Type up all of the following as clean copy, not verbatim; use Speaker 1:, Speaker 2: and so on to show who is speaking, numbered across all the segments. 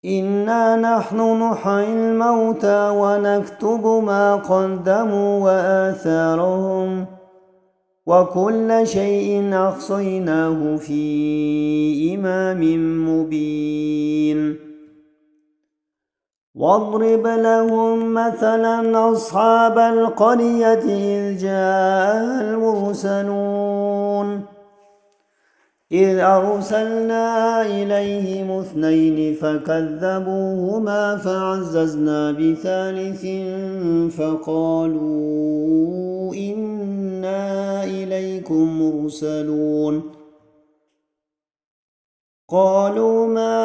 Speaker 1: إنا نحن نحيي الموتى ونكتب ما قدموا وآثارهم وكل شيء أحصيناه في إمام مبين. واضرب لهم مثلا أصحاب القرية إذ جاءها المرسلون إذ أرسلنا إليهم اثنين فكذبوهما فعززنا بثالث فقالوا إنا إليكم مرسلون قالوا ما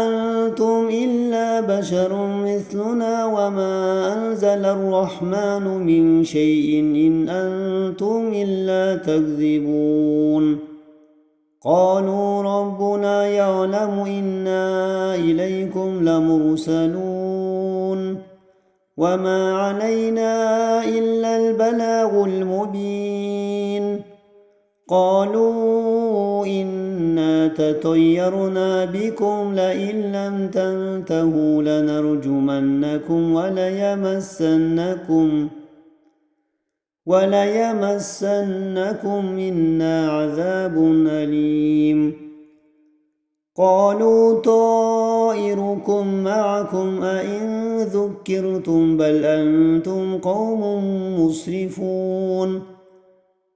Speaker 1: أنتم إلا بشر مثلنا وما أنزل الرحمن من شيء إن أنتم إلا تكذبون قالوا ربنا يعلم إنا إليكم لمرسلون وما علينا إلا البلاغ المبين قالوا إنا تطيرنا بكم لئن لم تنتهوا لنرجمنكم وليمسنكم منا عذاب أليم قالوا طائركم معكم أئن ذكرتم بل أنتم قوم مسرفون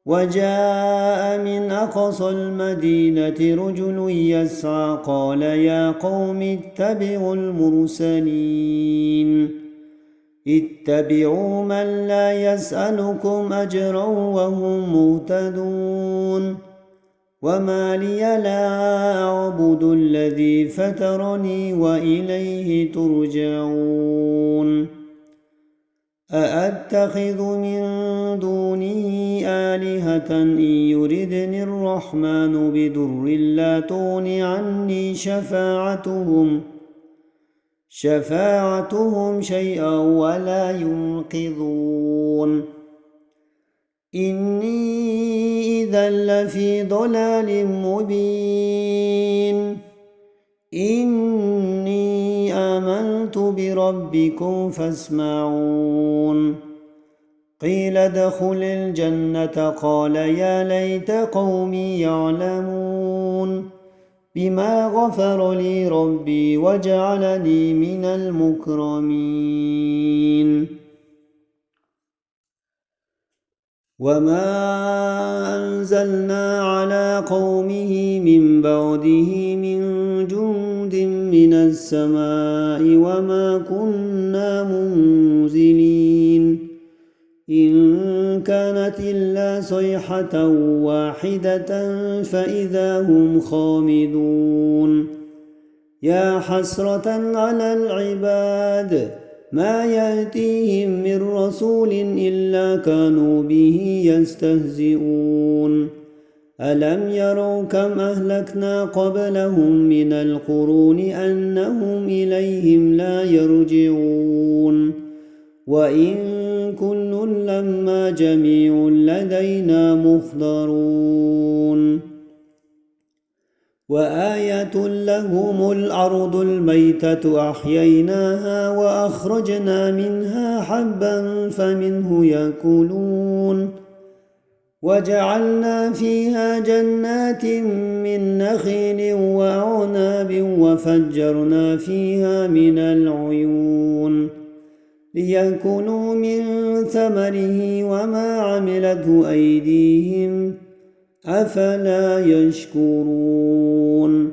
Speaker 1: وجاء من أقصى المدينة رجل يسعى قال يا قوم اتبعوا المرسلين اتبعوا من لا يسألكم أجرا وهم مهتدون وما لي لا أعبد الذي فطرني وإليه ترجعون أأتخذ من دونه آلهة إن يردني الرحمن بضر لا تغن عني شفاعتهم شيئا ولا ينقذون إني إذا لفي ضلال مبين إني آمنت بربكم فاسمعون قيل ادخل الجنة قال يا ليت قومي يعلمون بما غفر لي ربي وجعلني من المكرمين وما أنزلنا على قومه من بعده من جند من السماء وما كنا منزلين إن كانت إلا صيحة واحدة فإذا هم خامدون يا حسرة على العباد ما يأتيهم من رسول إلا كانوا به يستهزئون ألم يروا كم أهلكنا قبلهم من القرون أنهم إليهم لا يرجعون وإن كل لما جميع لدينا محضرون وآية لهم الأرض الميتة أحييناها وأخرجنا منها حبا فمنه يأكلون وجعلنا فيها جنات من نخيل وأعناب وفجرنا فيها من العيون ليأكلوا من ثمره وما عملته أيديهم أفلا يشكرون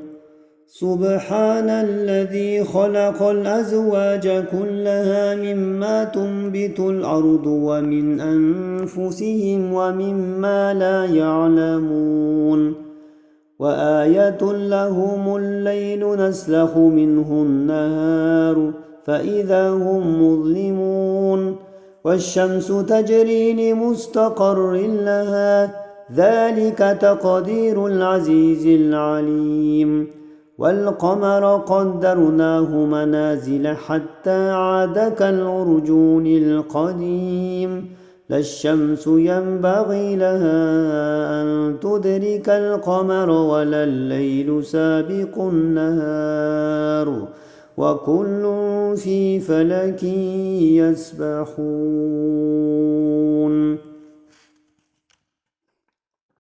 Speaker 1: سبحان الذي خلق الأزواج كلها مما تنبت الأرض ومن أنفسهم ومما لا يعلمون وآية لهم الليل نسلخ منه النهار فإذا هم مظلمون والشمس تجري لمستقر لها ذلك تقدير العزيز العليم والقمر قدرناه منازل حتى عاد كالعرجون القديم لا الشمس ينبغي لها أن تدرك القمر ولا الليل سابق النهار وكل في فلك يسبحون.